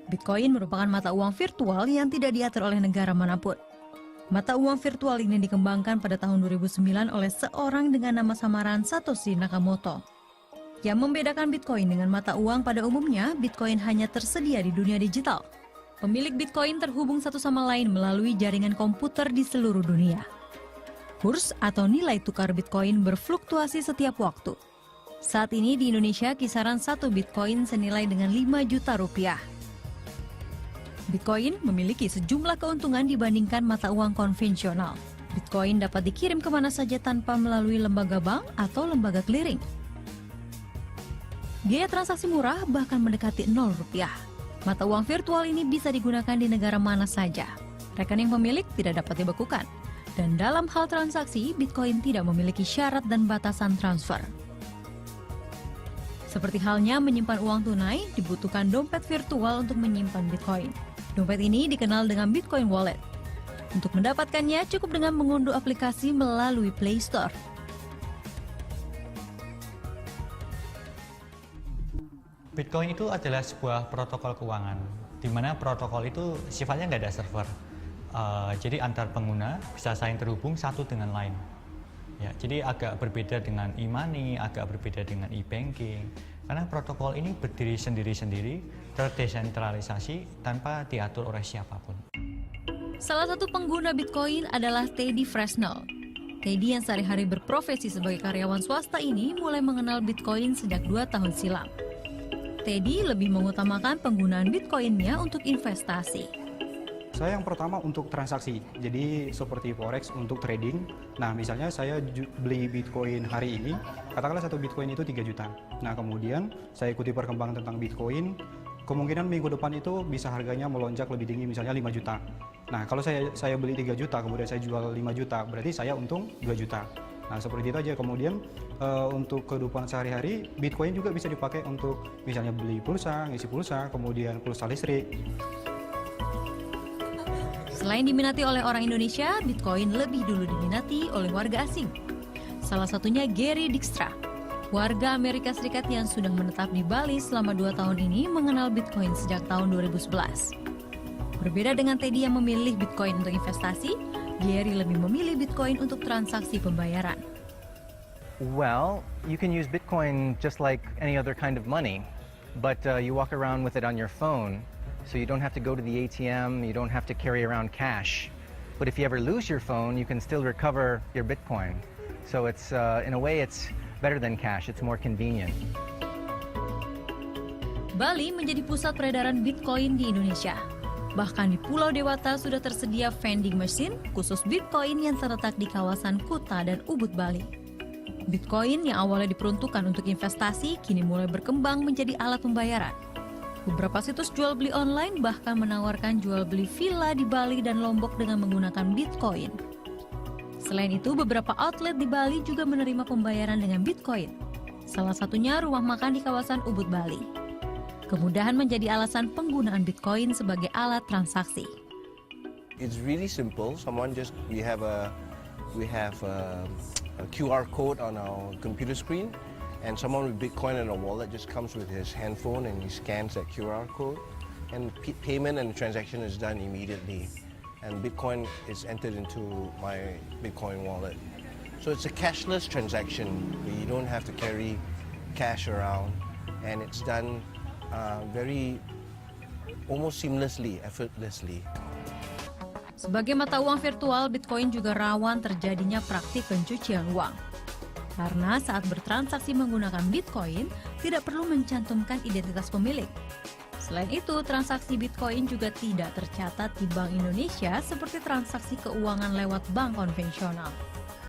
Bitcoin merupakan mata uang virtual yang tidak diatur oleh negara manapun. Mata uang virtual ini dikembangkan pada tahun 2009 oleh seorang dengan nama samaran Satoshi Nakamoto. Yang membedakan Bitcoin dengan mata uang pada umumnya, Bitcoin hanya tersedia di dunia digital. Pemilik Bitcoin terhubung satu sama lain melalui jaringan komputer di seluruh dunia. Kurs atau nilai tukar Bitcoin berfluktuasi setiap waktu. Saat ini di Indonesia kisaran satu Bitcoin senilai dengan 5 juta rupiah. Bitcoin memiliki sejumlah keuntungan dibandingkan mata uang konvensional. Bitcoin dapat dikirim kemana saja tanpa melalui lembaga bank atau lembaga clearing. Biaya transaksi murah bahkan mendekati 0 rupiah. Mata uang virtual ini bisa digunakan di negara mana saja. Rekening pemilik tidak dapat dibekukan. Dan dalam hal transaksi, Bitcoin tidak memiliki syarat dan batasan transfer. Seperti halnya menyimpan uang tunai, dibutuhkan dompet virtual untuk menyimpan Bitcoin. Dompet ini dikenal dengan Bitcoin Wallet. Untuk mendapatkannya, cukup dengan mengunduh aplikasi melalui Play Store. Bitcoin itu adalah sebuah protokol keuangan, di mana protokol itu sifatnya nggak ada server. Jadi antar pengguna bisa saling terhubung satu dengan lain. Ya, jadi agak berbeda dengan e-money, agak berbeda dengan e-banking. Karena protokol ini berdiri sendiri-sendiri, terdesentralisasi tanpa diatur oleh siapapun. Salah satu pengguna Bitcoin adalah Teddy Fresnel. Teddy yang sehari-hari berprofesi sebagai karyawan swasta ini mulai mengenal Bitcoin sejak 2 tahun silam. Teddy lebih mengutamakan penggunaan Bitcoin-nya untuk investasi. Saya yang pertama untuk transaksi, jadi seperti forex untuk trading. Nah, misalnya saya beli Bitcoin hari ini, katakanlah satu Bitcoin itu 3 juta. Nah, kemudian saya ikuti perkembangan tentang Bitcoin, kemungkinan minggu depan itu bisa harganya melonjak lebih tinggi, misalnya 5 juta. Nah, kalau saya beli 3 juta, kemudian saya jual 5 juta, berarti saya untung 2 juta. Nah, seperti itu aja. Kemudian untuk kehidupan sehari-hari, Bitcoin juga bisa dipakai untuk misalnya beli pulsa, ngisi pulsa, kemudian pulsa listrik. Selain diminati oleh orang Indonesia, Bitcoin lebih dulu diminati oleh warga asing. Salah satunya Gary Dykstra, warga Amerika Serikat yang sudah menetap di Bali selama 2 tahun ini mengenal Bitcoin sejak tahun 2011. Berbeda dengan Teddy yang memilih Bitcoin untuk investasi, Gary lebih memilih Bitcoin untuk transaksi pembayaran. Well, you can use Bitcoin just like any other kind of money, but you walk around with it on your phone. So you don't have to go to the ATM, you don't have to carry around cash. But if you ever lose your phone, you can still recover your Bitcoin. So it's, in a way, it's better than cash, it's more convenient. Bali menjadi pusat peredaran Bitcoin di Indonesia. Bahkan di Pulau Dewata sudah tersedia vending machine khusus Bitcoin yang terletak di kawasan Kuta dan Ubud, Bali. Bitcoin yang awalnya diperuntukkan untuk investasi, kini mulai berkembang menjadi alat pembayaran. Beberapa situs jual beli online bahkan menawarkan jual beli villa di Bali dan Lombok dengan menggunakan Bitcoin. Selain itu, beberapa outlet di Bali juga menerima pembayaran dengan Bitcoin. Salah satunya rumah makan di kawasan Ubud, Bali. Kemudahan menjadi alasan penggunaan Bitcoin sebagai alat transaksi. It's really simple. We have a QR code on our computer screen. And someone with Bitcoin in a wallet just comes with his handphone and he scans that QR code, and payment and transaction is done immediately. And Bitcoin is entered into my Bitcoin wallet. So it's a cashless transaction. You don't have to carry cash around, and it's done almost seamlessly, effortlessly. Sebagai mata uang virtual, Bitcoin juga rawan terjadinya praktik pencucian uang. Karena saat bertransaksi menggunakan Bitcoin, tidak perlu mencantumkan identitas pemilik. Selain itu, transaksi Bitcoin juga tidak tercatat di Bank Indonesia seperti transaksi keuangan lewat bank konvensional.